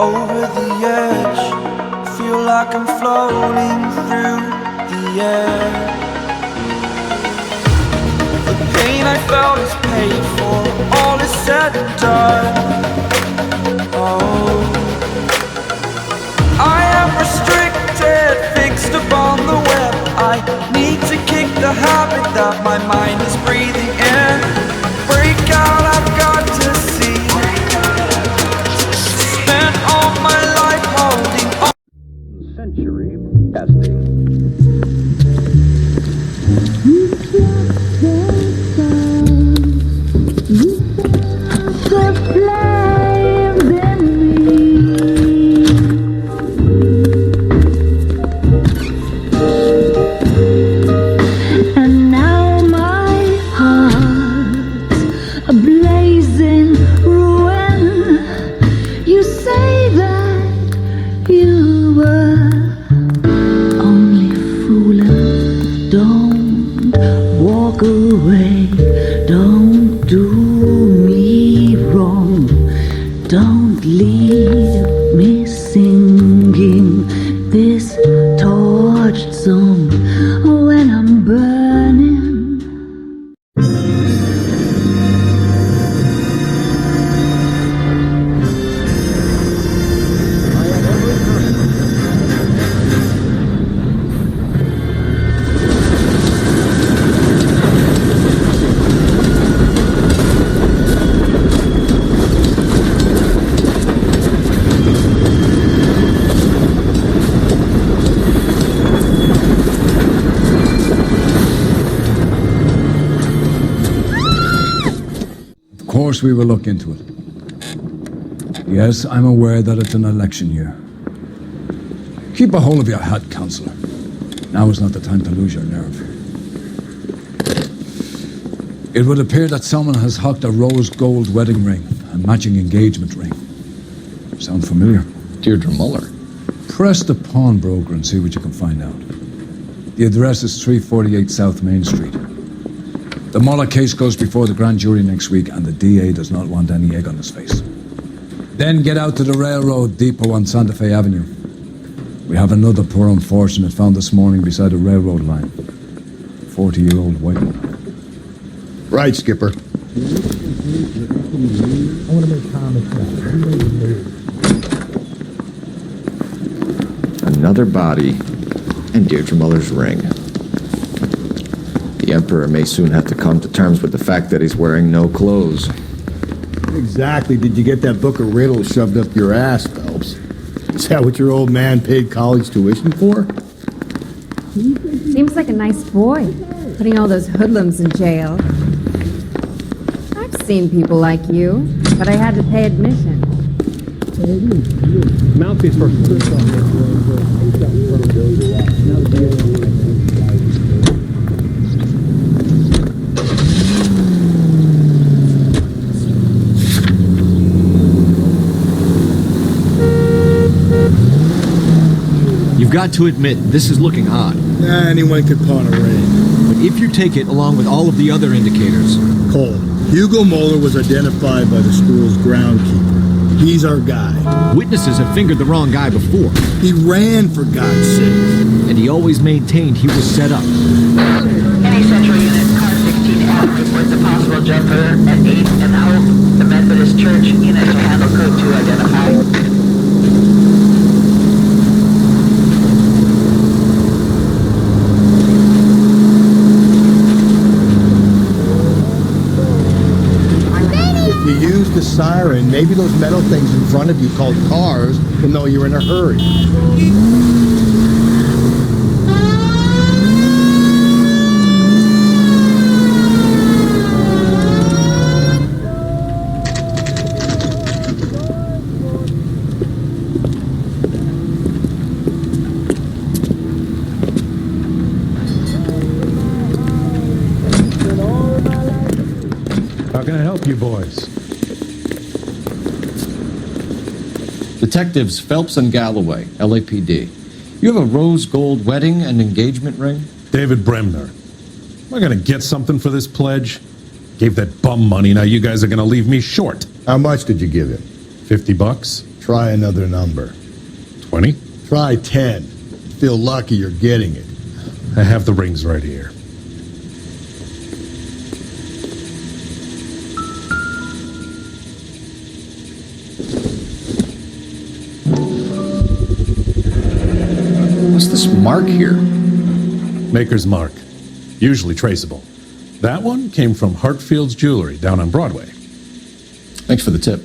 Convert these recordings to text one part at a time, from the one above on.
Over the edge, feel like I'm floating through the air. The pain I felt is paid for, all is said and done. Oh, I am restricted, fixed upon the web. I need to kick the habit that my mind is breathing in. Break out, I've got to see. Spent all my life holding on. Century casting. Of course we will look into it. Yes, I'm aware that it's an election year. Keep a hold of your hat, Counselor. Now is not the time to lose your nerve. It would appear that someone has hocked a rose gold wedding ring, a matching engagement ring. Sound familiar? Deirdre Muller. Press the pawnbroker and see what you can find out. The address is 348 South Main Street. The Muller case goes before the grand jury next week, and the DA does not want any egg on his face. Then get out to the railroad depot on Santa Fe Avenue. We have another poor unfortunate found this morning beside a railroad line. 40-year-old white woman. Right, Skipper. I want to make comments now. Another body and Deirdre Muller's ring. The Emperor may soon have to come to terms with the fact that he's wearing no clothes. Exactly did you get that book of riddles shoved up your ass, Phelps? Is that what your old man paid college tuition for? Seems like a nice boy, putting all those hoodlums in jail. I've seen people like you, but I had to pay admission. Mouthpiece first. You've got to admit, this is looking odd. Anyone could pawn a ring. But if you take it along with all of the other indicators... Cole, Hugo Moeller was identified by the school's groundkeeper. He's our guy. Witnesses have fingered the wrong guy before. He ran, for God's sake. And he always maintained he was set up. Any central unit, car 16F, reports a possible jumper at 8th and Hope. The Methodist Church unit to handle code 2 identified. The siren, maybe those metal things in front of you called cars will know you're in a hurry. How can I help you boys? Detectives Phelps and Galloway, LAPD. You have a rose gold wedding and engagement ring? David Bremner. Am I gonna get something for this pledge? Gave that bum money, now you guys are gonna leave me short. How much did you give him? $50? Try another number. 20? Try 10. Feel lucky you're getting it. I have the rings right here. What's this mark here? Maker's mark. Usually traceable. That one came from Hartfield's Jewelry down on Broadway. Thanks for the tip.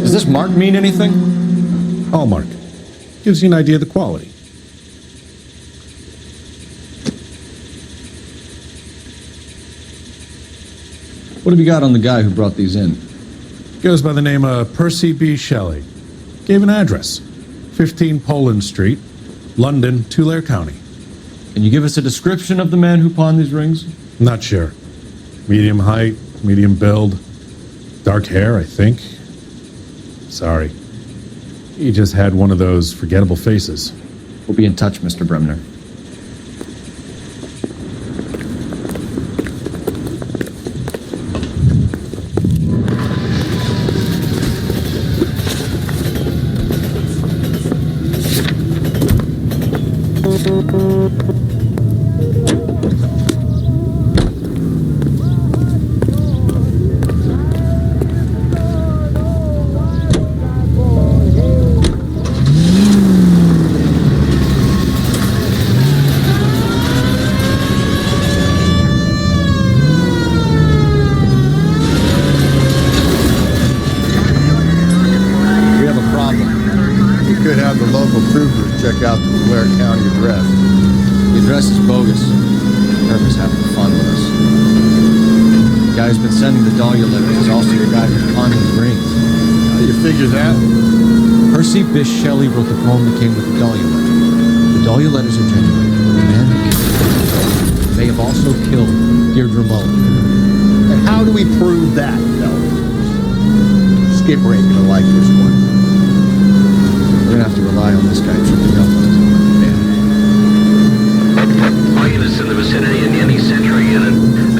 Does this mark mean anything? Hallmark. Gives you an idea of the quality. What have you got on the guy who brought these in? Goes by the name of Percy B. Shelley. Gave an address. 15 Poland Street, London, Tulare County. Can you give us a description of the man who pawned these rings? Not sure. Medium height, medium build. Dark hair, I think. Sorry. He just had one of those forgettable faces. We'll be in touch, Mr. Bremner. Check out the Tulare County address. The address is bogus. Kirby's having fun with us. The guy who's been sending the Dahlia letters is also the guy who pawned these rings. How do you figure that? Percy Bysshe Shelley wrote the poem that came with the Dahlia letter. The Dahlia letters are genuine. The man who killed them may have also killed Deirdre Mullen. And how do we prove that, fellas? Skipper ain't gonna like this one. We're gonna have to rely on this guy tripping up on his man. All units in the vicinity in any Central unit.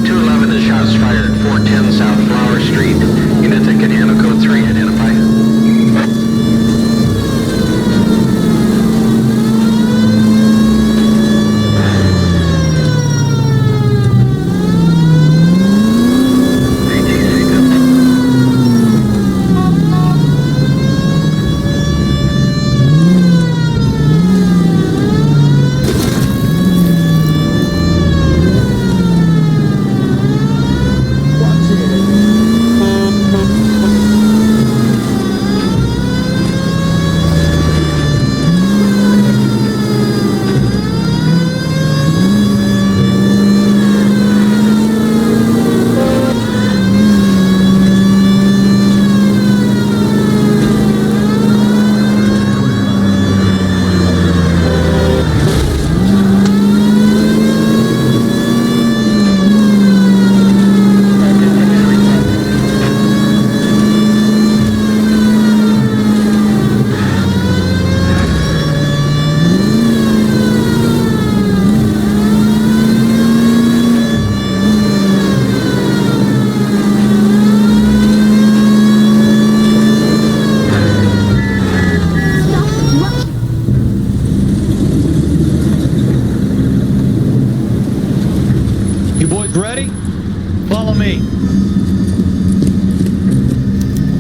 211 is shots fired. 410 South Flower Street. Units that can handle code 3 identified.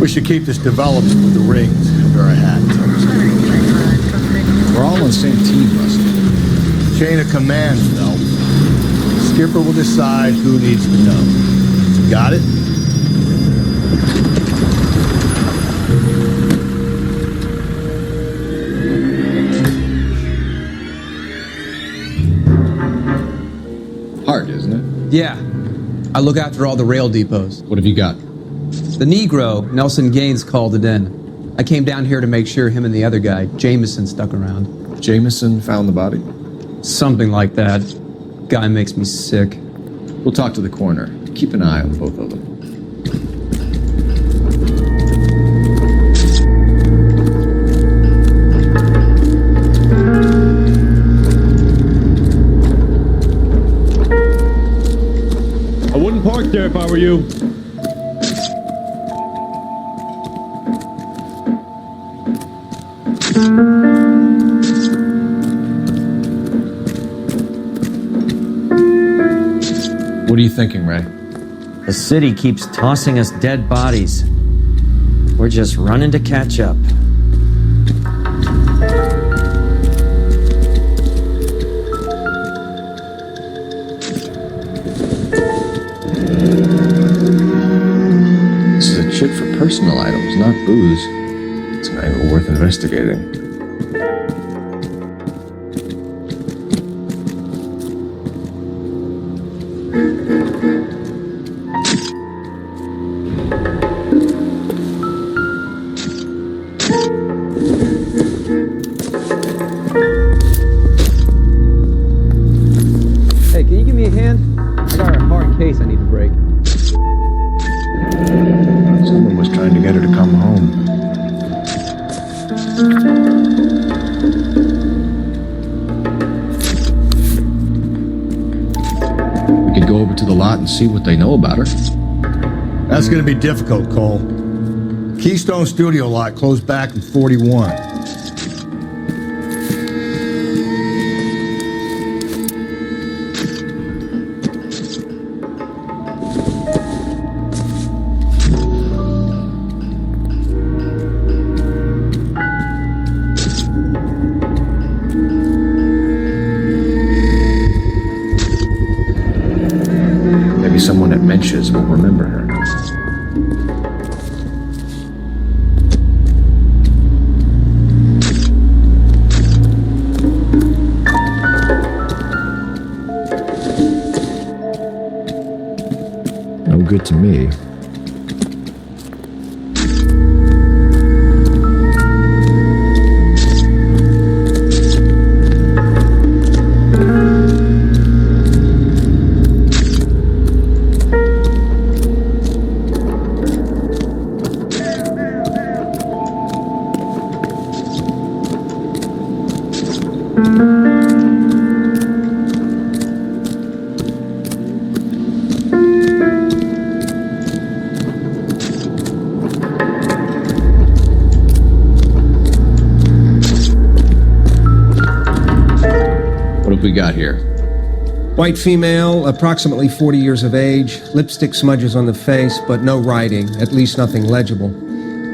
We should keep this development with the rings under our hats. We're all on the same team, Rusty. Chain of command, Phelps. Skipper will decide who needs to know. Got it? Hard, isn't it? Yeah. I look after all the rail depots. What have you got? The Negro, Nelson Gaines, called it in. I came down here to make sure him and the other guy, Jameson, stuck around. Jameson found the body? Something like that. Guy makes me sick. We'll talk to the coroner. Keep an eye on both of them. I wouldn't park there if I were you. What are you thinking, Ray? The city keeps tossing us dead bodies. We're just running to catch up. This is a chit for personal items, not booze. It's an angle worth investigating. Hey, can you give me a hand? I got a hard case I need to break. Someone was trying to get her to come home. We could go over to the lot and see what they know about her. That's gonna be difficult, Cole. Keystone Studio lot closed back in 41. Maybe someone at Mensch's will remember her. No good to me. What have we got here? White female, approximately 40 years of age, lipstick smudges on the face, but no writing, at least nothing legible.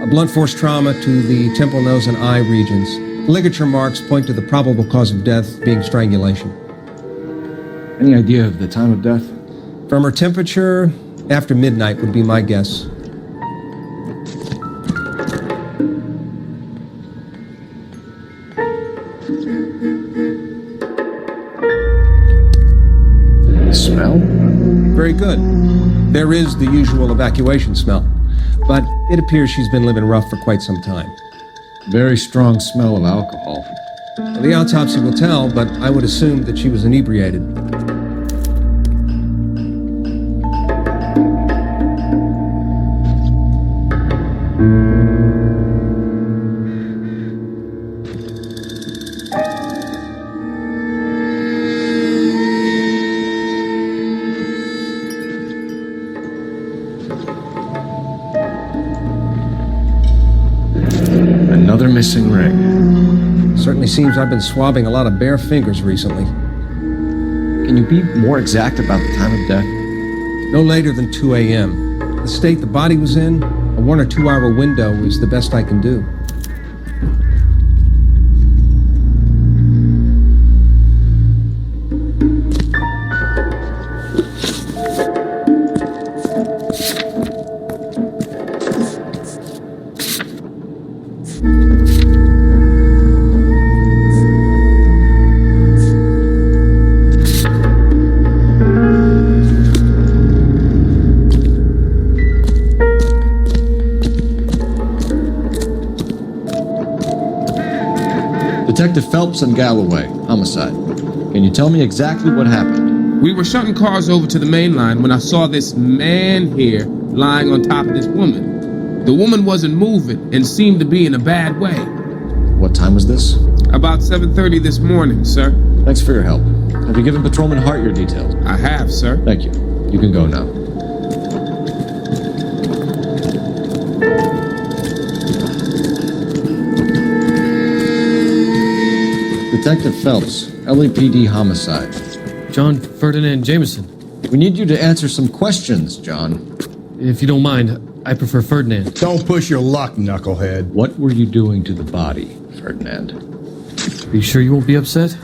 A blunt force trauma to the temple, nose, and eye regions. Ligature marks point to the probable cause of death being strangulation. Any idea of the time of death? From her temperature, after midnight would be my guess. Smell? Very good. There is the usual evacuation smell, but it appears she's been living rough for quite some time. Very strong smell of alcohol. The autopsy will tell, but I would assume that she was inebriated. Another missing ring. Certainly seems I've been swabbing a lot of bare fingers recently. Can you be more exact about the time of death? No later than 2 a.m. The state the body was in, a 1 or 2 hour window is the best I can do. Detective Phelps and Galloway, Homicide. Can you tell me exactly what happened? We were shunting cars over to the main line when I saw this man here lying on top of this woman. The woman wasn't moving and seemed to be in a bad way. What time was this? About 7:30 this morning, sir. Thanks for your help. Have you given Patrolman Hart your details? I have, sir. Thank you. You can go now. Detective Phelps, LAPD Homicide. John Ferdinand Jameson. We need you to answer some questions, John. If you don't mind, I prefer Ferdinand. Don't push your luck, knucklehead. What were you doing to the body, Ferdinand? Are you sure you won't be upset?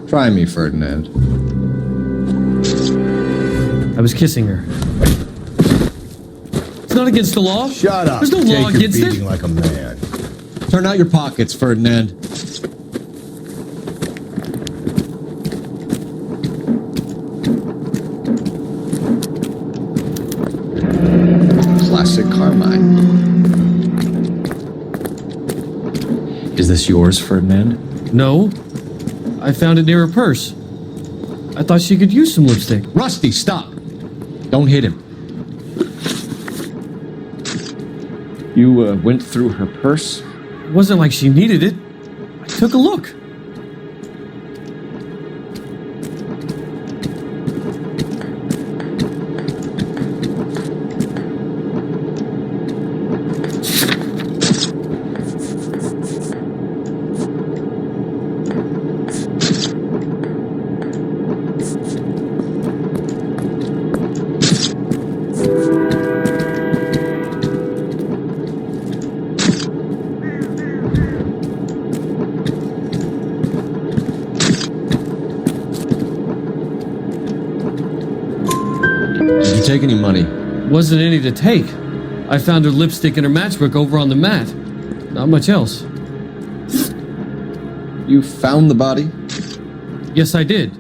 Try me, Ferdinand. I was kissing her. It's not against the law. Shut up. There's no law Take against your it. beating like a man. Turn out your pockets, Ferdinand. Classic Carmine. Is this yours, Ferdinand? No. I found it near her purse. I thought she could use some lipstick. Rusty, stop! Don't hit him. You went through her purse? It wasn't like she needed it. I took a look. Did you take any money? Wasn't any to take. I found her lipstick and her matchbook over on the mat. Not much else. You found the body? Yes, I did.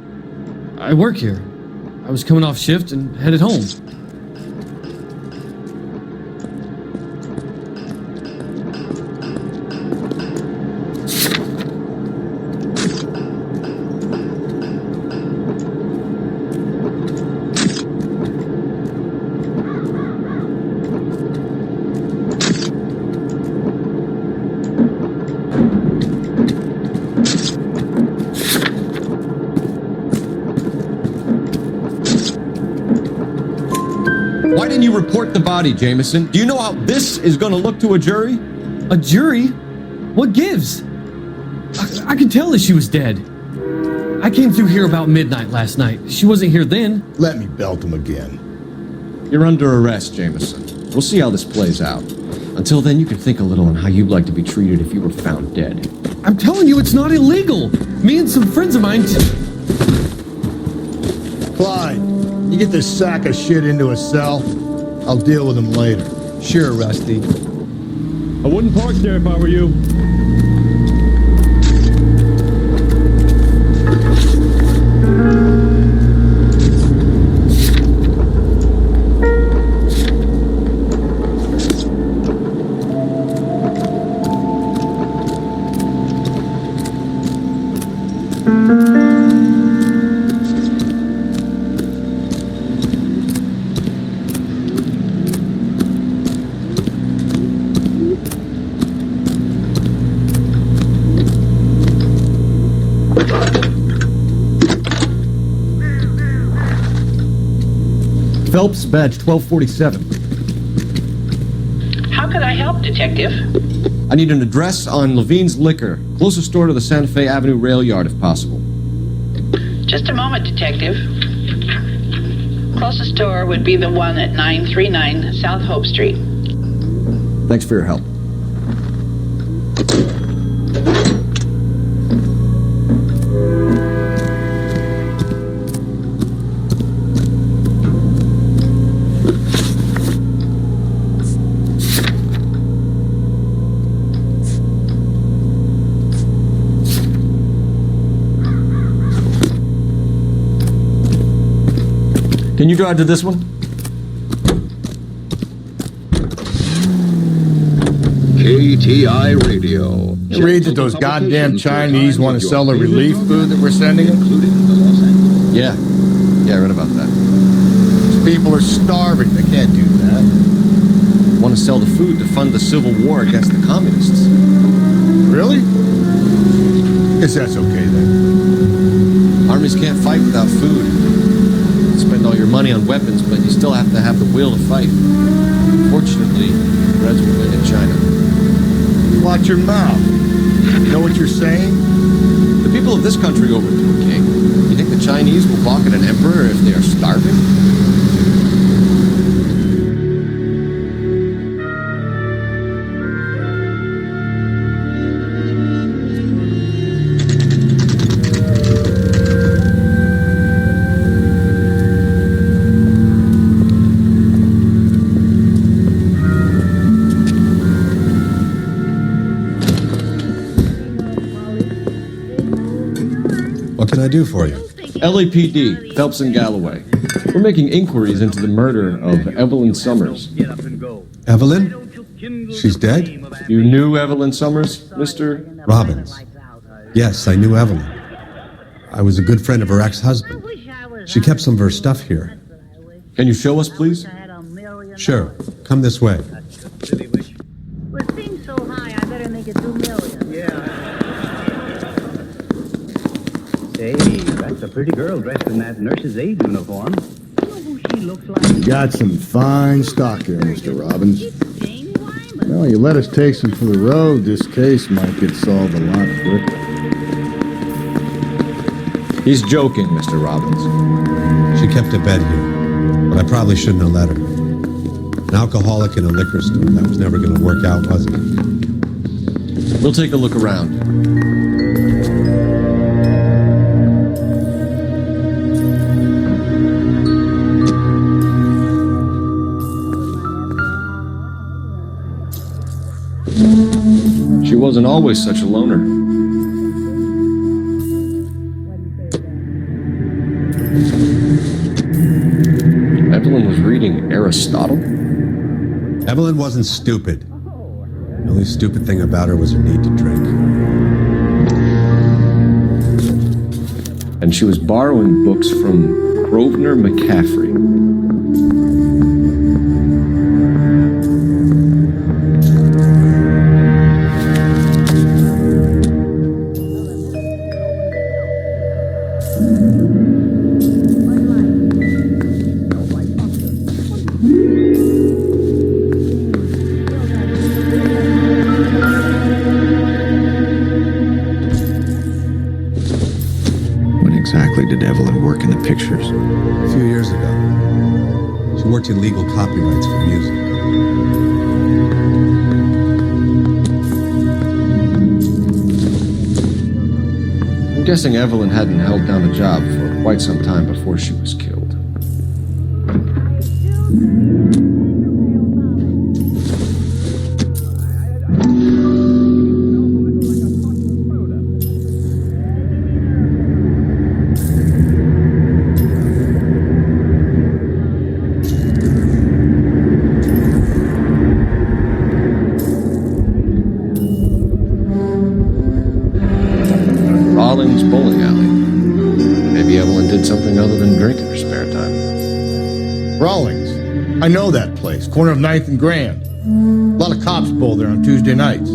I work here. I was coming off shift and headed home. Why didn't you report the body, Jameson? Do you know how this is going to look to a jury? A jury? What gives? I could tell that she was dead. I came through here about midnight last night. She wasn't here then. Let me belt him again. You're under arrest, Jameson. We'll see how this plays out. Until then, you can think a little on how you'd like to be treated if you were found dead. I'm telling you, it's not illegal. Me and some friends of mine... Clyde, you get this sack of shit into a cell. I'll deal with him later. Sure, Rusty. I wouldn't park there if I were you. Phelps, badge 1247. How could I help, Detective? I need an address on Levine's Liquor. Closest store to the Santa Fe Avenue rail yard, if possible. Just a moment, Detective. Closest store would be the one at 939 South Hope Street. Thanks for your help. Can you drive to this one? KTI Radio. Read that those goddamn Chinese want to sell the relief food that we're sending them? Yeah. Yeah, I read about that. People are starving. They can't do that. Want to sell the food to fund the civil war against the communists. Really? Guess that's okay then. Armies can't fight without food. You spend all your money on weapons, but you still have to have the will to fight. Fortunately, the Reds will win in China. Watch your mouth. You know what you're saying? The people of this country overthrew a king. You think the Chinese will balk at an emperor if they are starving? What can I do for you? LAPD, Phelps and Galloway. We're making inquiries into the murder of Evelyn Summers. Evelyn? She's dead? You knew Evelyn Summers, Mr. Robbins. Yes, I knew Evelyn. I was a good friend of her ex-husband. She kept some of her stuff here. Can you show us, please? Sure. Come this way. With things so high, I better make it 2 million. Hey, that's a pretty girl dressed in that nurse's aid uniform. You know who she looks like? You got some fine stock here, Mr. Robbins. Well, you let us take some for the road, this case might get solved a lot quicker. He's joking, Mr. Robbins. She kept a bed here, but I probably shouldn't have let her. An alcoholic in a liquor store, that was never going to work out, was it? We'll take a look around. She wasn't always such a loner. Evelyn was reading Aristotle? Evelyn wasn't stupid. The only stupid thing about her was her need to drink. And she was borrowing books from Grosvenor McCaffrey. Did Evelyn work in the pictures? A few years ago. She worked in legal copyrights for music. I'm guessing Evelyn hadn't held down a job for quite some time before she was killed. Bowling alley. Maybe Evelyn did something other than drink in her spare time. Rawlings. I know that place. Corner of 9th and Grand. A lot of cops bowl there on Tuesday nights.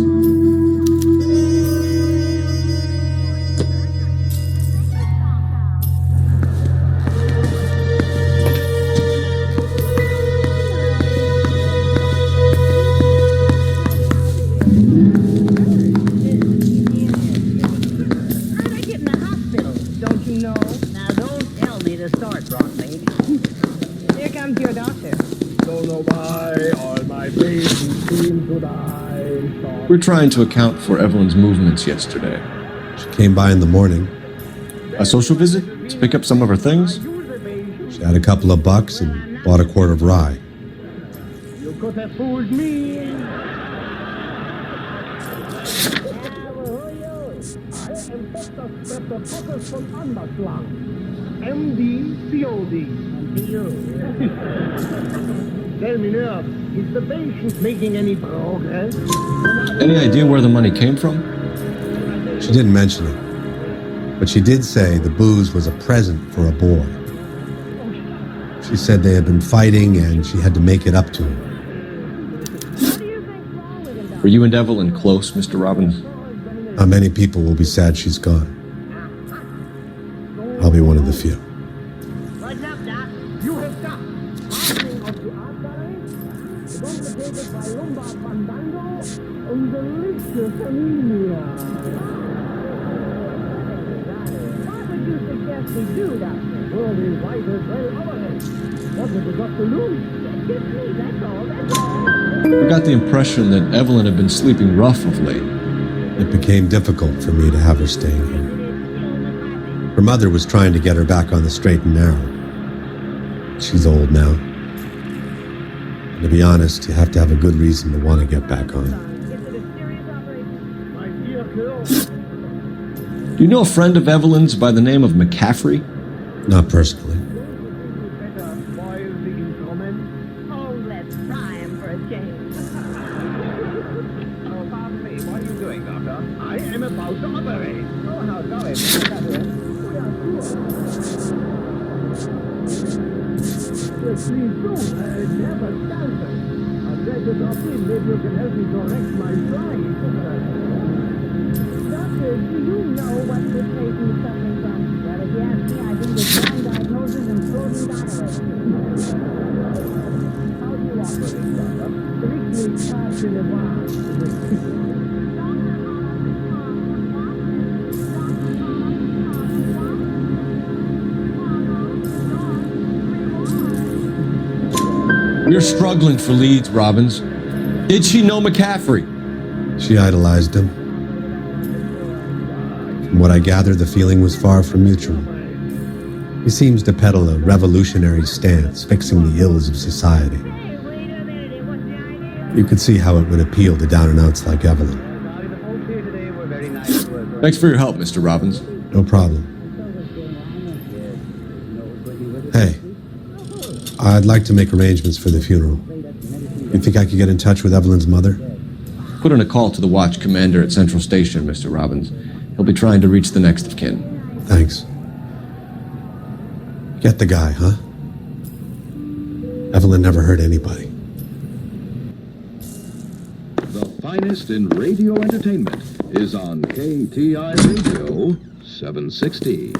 We're trying to account for Evelyn's movements yesterday. She came by in the morning. A social visit to pick up some of her things? She had a couple of bucks and bought a quart of rye. You could have fooled me. MD, COD. Tell me now, is the patient making any progress? Any idea where the money came from? She didn't mention it, but she did say the booze was a present for a boy. She said they had been fighting and she had to make it up to him. Were you and Evelyn close, Mr. Robbins? How many people will be sad she's gone? I'll be one of the few. What's up, Doc? You have got Hardening of the art gallery, complicated by Lombard Fandango and the Lichte Familia. What would you suggest we do, Doctor? Well, the writers well overhead. What have we got to lose? Just me, that's all, that's all. We got the impression that Evelyn had been sleeping rough of late. It became difficult for me to have her staying here. Her mother was trying to get her back on the straight and narrow. She's old now. And to be honest, you have to have a good reason to want to get back on. Do you know a friend of Evelyn's by the name of McCaffrey? Not personally. Oh, let's try him for a change. Oh, pardon me, what are you doing, Doctor? I am about to operate. Oh, how sorry, Mr. Catherine. We are sure. Yes, please do. Never cancel. I'm glad to drop in. Maybe you can help me correct my flight. Doctor, do you know what this patient is suffering from? Well, if you ask me, I think it's wrong diagnosis and frozen dilated. How do you operate, Doctor? Strictly cash in advance. We're struggling for leads, Robbins. Did she know McCaffrey? She idolized him. From what I gather, the feeling was far from mutual. He seems to peddle a revolutionary stance, fixing the ills of society. You could see how it would appeal to down-and-outs like Evelyn. Thanks for your help, Mr. Robbins. No problem. Hey, I'd like to make arrangements for the funeral. You think I could get in touch with Evelyn's mother? Put in a call to the watch commander at Central Station, Mr. Robbins. He'll be trying to reach the next of kin. Thanks. Get the guy, huh? Evelyn never hurt anybody. The finest in radio entertainment is on KTI Radio 760.